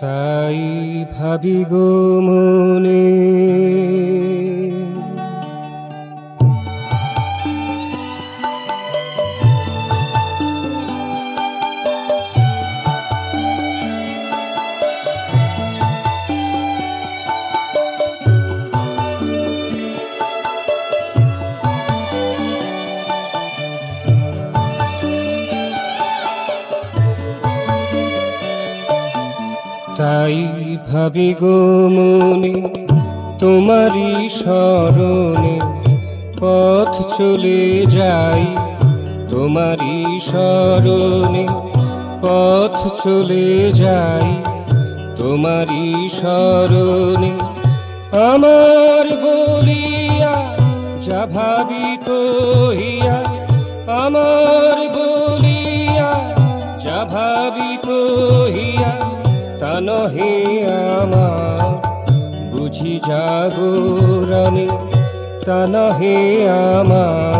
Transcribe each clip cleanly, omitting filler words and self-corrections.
তাই ভাবি গো মনে, তাই ভাবি গো মনে, তোমারই স্মরণে পথ চলে যাই। তোমারই স্মরণে পথ চলে যাই। তোমারই স্মরণে আমার বলিয়া যা ভাবিত হইয়া, আমার বলিয়া যা ভাবিত হইয়া, তা নহে আমার বুঝি জাগরণে। তা নহে আমার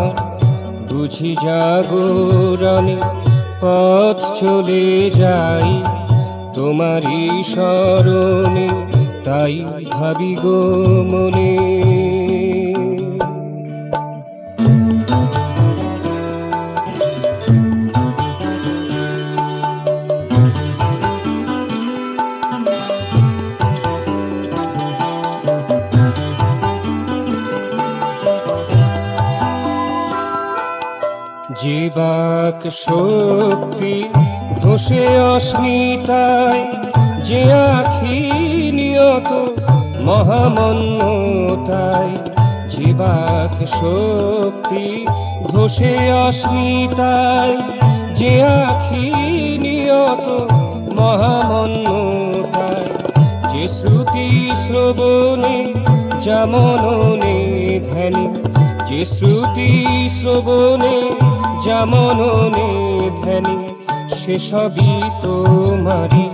বুঝি জাগরণে পথ চলে যাই তোমারই স্মরণে। তাই ভাবি গো মনে, জীবাক শক্তি ঘষে অস্মিতায়, যে আখি নিয়ত মহামন্যতায়। জীবাক শক্তি ঘষে অস্মিতায়, যে আখি নিয়ত মহামন্যতায়। যে শ্রুতি শ্রবণে যা মননে ধ্যানে, যে শ্রুতি শ্রবণে যা মননে ধ্যানে, সেসবই তোমারি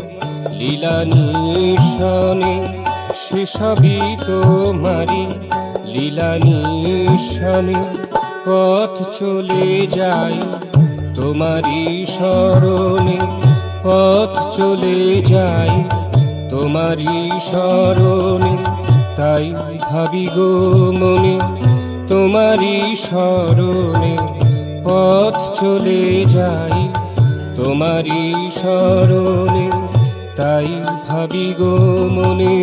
লীলা নিঃসনে। সেসবই তোমারি লীলা নিঃসনে। পথ চলে যাই তোমারি স্মরণে। পথ চলে যাই তোমারি স্মরণে। তাই ভাবি গো মনে, তোমারি স্মরণে পথ চলে যাই তোমারি স্মরণে। তাই ভাবি গো মনে,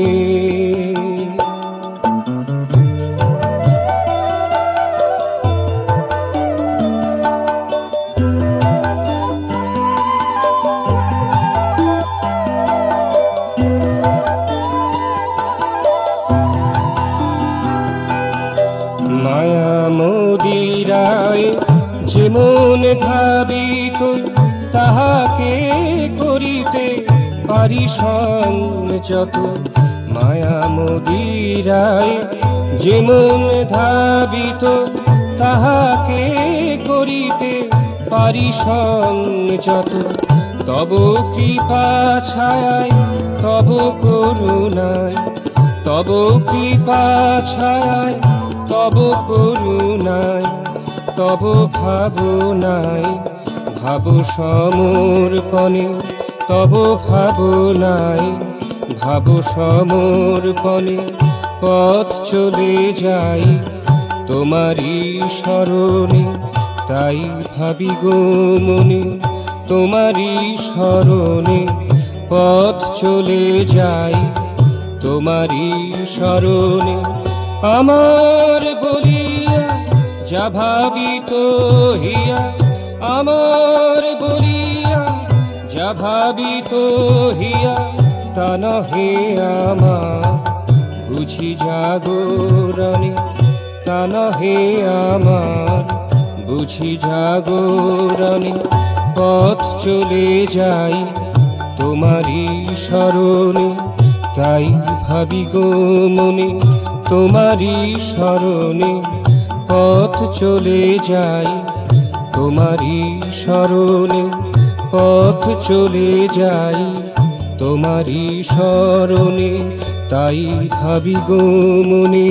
মায়া মদিরায় যে মন ধাবিত, তাহাকে করিতে পারি সংযত। মায়া মদিরায় যে মন ধাবিত, তাহাকে করিতে পারি সংযত। তব কৃপা ছায়ায় তব করুণায়, তব কৃপা ছায়ায় তব করুণায়, তব ভাবনায় ভাব সমর্পণে। তব ভাবনায় ভাব সমর্পণে পথ চলে যাই তোমারি স্মরণে। তাই ভাবি গো মনে, তোমারি স্মরণে পথ চলে যাই তোমারি স্মরণে। আমার বলিয়া যা ভাবিত হইয়া, আমার বলিয়া যা ভাবিত হইয়া, তা নহে আমার বুঝি জাগরণে। তা নহে আমার বুঝি জাগরণে। পথ চলে যাই তোমারি স্মরণে। তাই ভাবি গো মনে, তোমারি স্মরণে পথ চলে যাই তোমারি স্মরণে। পথ চলে যাই তোমারি স্মরণে। তাই ভাবি গো মনে।